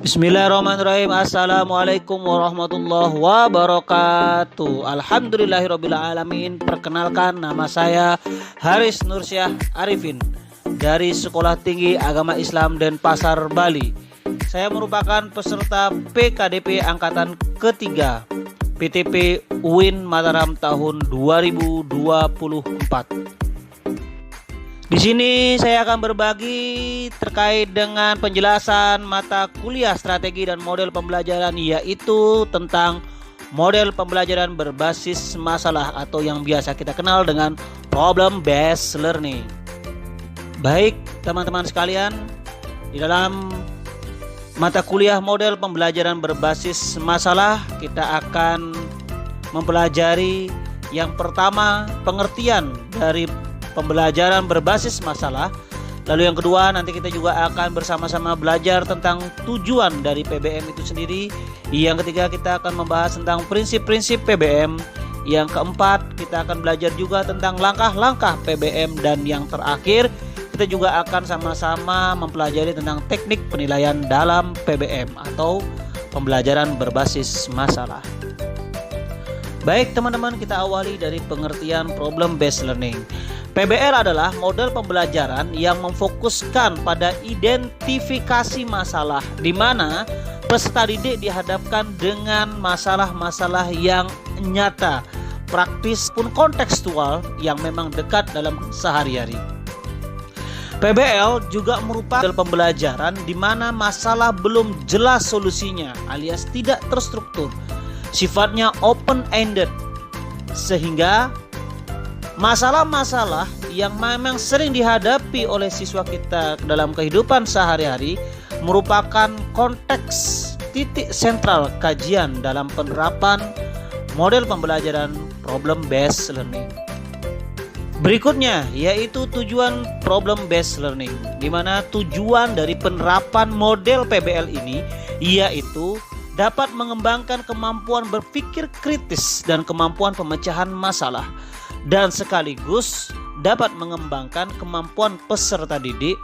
Bismillahirrahmanirrahim. Assalamualaikum warahmatullahi wabarakatuh. Alhamdulillahirrabbilalamin. Perkenalkan, nama saya Haris Nursyah Arifin dari Sekolah Tinggi Agama Islam Denpasar, Bali. Saya merupakan peserta PKDP Angkatan ketiga PTP UIN Mataram tahun 2024. Di sini saya akan berbagi terkait dengan penjelasan mata kuliah strategi dan model pembelajaran, yaitu tentang model pembelajaran berbasis masalah atau yang biasa kita kenal dengan problem based learning. Baik teman-teman sekalian, di dalam mata kuliah model pembelajaran berbasis masalah kita akan mempelajari yang pertama pengertian dari pembelajaran berbasis masalah. Lalu yang kedua, nanti kita juga akan bersama-sama belajar tentang tujuan dari PBM itu sendiri. Yang ketiga, kita akan membahas tentang prinsip-prinsip PBM. Yang keempat, kita akan belajar juga tentang langkah-langkah PBM. Dan yang terakhir, kita juga akan sama-sama mempelajari tentang teknik penilaian dalam PBM atau pembelajaran berbasis masalah. Baik teman-teman, kita awali dari pengertian problem based learning. PBL adalah model pembelajaran yang memfokuskan pada identifikasi masalah, di mana peserta didik dihadapkan dengan masalah-masalah yang nyata, praktis pun kontekstual yang memang dekat dalam sehari-hari. PBL juga merupakan pembelajaran di mana masalah belum jelas solusinya alias tidak terstruktur, sifatnya open-ended, sehingga masalah-masalah yang memang sering dihadapi oleh siswa kita dalam kehidupan sehari-hari merupakan konteks titik sentral kajian dalam penerapan model pembelajaran problem based learning. Berikutnya yaitu tujuan problem based learning, di mana tujuan dari penerapan model PBL ini yaitu dapat mengembangkan kemampuan berpikir kritis dan kemampuan pemecahan masalah, dan sekaligus dapat mengembangkan kemampuan peserta didik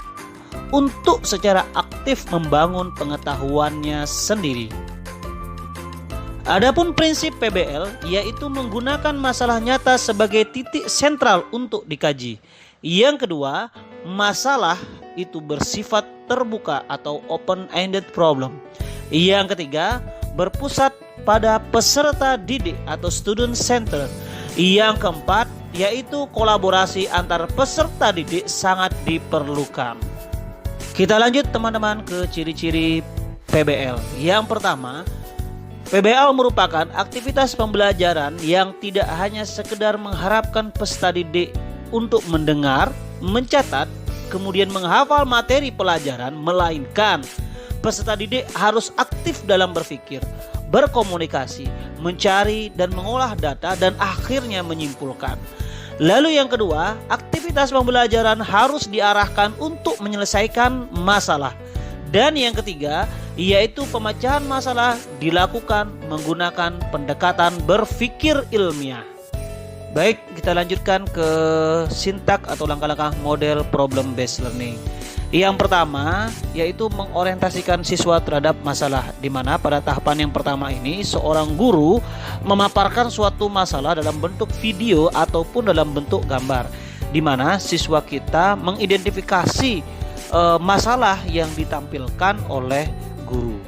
untuk secara aktif membangun pengetahuannya sendiri. Adapun prinsip PBL yaitu menggunakan masalah nyata sebagai titik sentral untuk dikaji. Yang kedua, masalah itu bersifat terbuka atau open-ended problem. Yang ketiga, berpusat pada peserta didik atau student center. Yang keempat, yaitu kolaborasi antar peserta didik sangat diperlukan. Kita lanjut teman-teman ke ciri-ciri PBL. Yang pertama, PBL merupakan aktivitas pembelajaran yang tidak hanya sekedar mengharapkan peserta didik untuk mendengar, mencatat, kemudian menghafal materi pelajaran, melainkan peserta didik harus aktif dalam berpikir, berkomunikasi, mencari dan mengolah data, dan akhirnya menyimpulkan. Lalu yang kedua, aktivitas pembelajaran harus diarahkan untuk menyelesaikan masalah. Dan yang ketiga, yaitu pemecahan masalah dilakukan menggunakan pendekatan berpikir ilmiah. Baik, kita lanjutkan ke sintak atau langkah-langkah model problem based learning. Yang pertama yaitu mengorientasikan siswa terhadap masalah, di mana pada tahapan yang pertama ini seorang guru memaparkan suatu masalah dalam bentuk video ataupun dalam bentuk gambar, di mana siswa kita mengidentifikasi masalah yang ditampilkan oleh guru.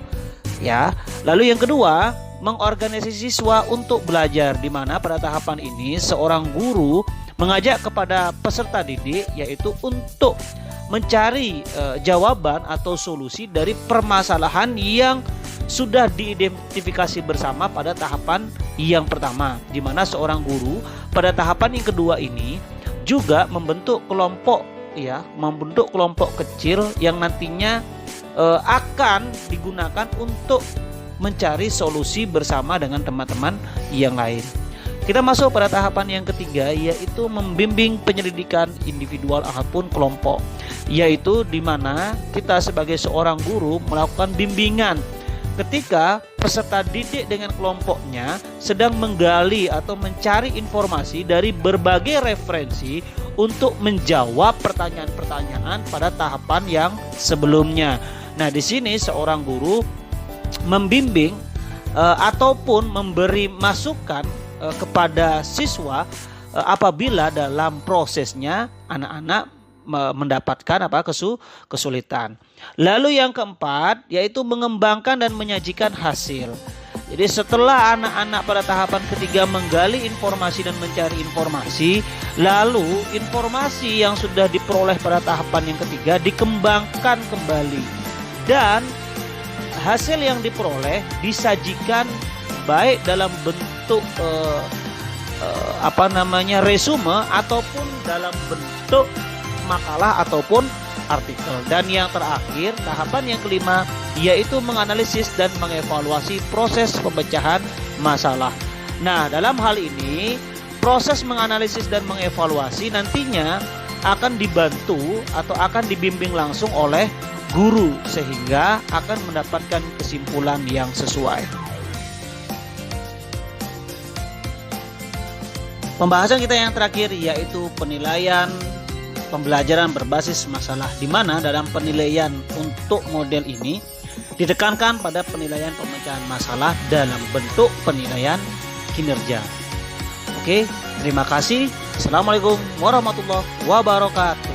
Ya, lalu yang kedua, mengorganisasi siswa untuk belajar, di mana pada tahapan ini seorang guru mengajak kepada peserta didik yaitu untuk mencari jawaban atau solusi dari permasalahan yang sudah diidentifikasi bersama pada tahapan yang pertama, di mana seorang guru pada tahapan yang kedua ini juga membentuk kelompok kecil yang nantinya akan digunakan untuk mencari solusi bersama dengan teman-teman yang lain. Kita masuk pada tahapan yang ketiga, yaitu membimbing penyelidikan individual ataupun kelompok, yaitu di mana kita sebagai seorang guru melakukan bimbingan ketika peserta didik dengan kelompoknya sedang menggali atau mencari informasi dari berbagai referensi untuk menjawab pertanyaan-pertanyaan pada tahapan yang sebelumnya. Nah, di sini seorang guru membimbing ataupun memberi masukan kepada siswa apabila dalam prosesnya anak-anak mendapatkan kesulitan. Lalu yang keempat yaitu mengembangkan dan menyajikan hasil. Jadi setelah anak-anak pada tahapan ketiga menggali informasi dan mencari informasi, lalu informasi yang sudah diperoleh pada tahapan yang ketiga dikembangkan kembali dan hasil yang diperoleh disajikan baik dalam bentuk resume ataupun dalam bentuk makalah ataupun artikel. Dan yang terakhir, tahapan yang kelima yaitu menganalisis dan mengevaluasi proses pemecahan masalah. Nah, dalam hal ini proses menganalisis dan mengevaluasi nantinya akan dibantu atau akan dibimbing langsung oleh guru sehingga akan mendapatkan kesimpulan yang sesuai. Pembahasan kita yang terakhir yaitu penilaian pembelajaran berbasis masalah, di mana dalam penilaian untuk model ini ditekankan pada penilaian pemecahan masalah dalam bentuk penilaian kinerja. Oke, terima kasih. Assalamualaikum warahmatullahi wabarakatuh.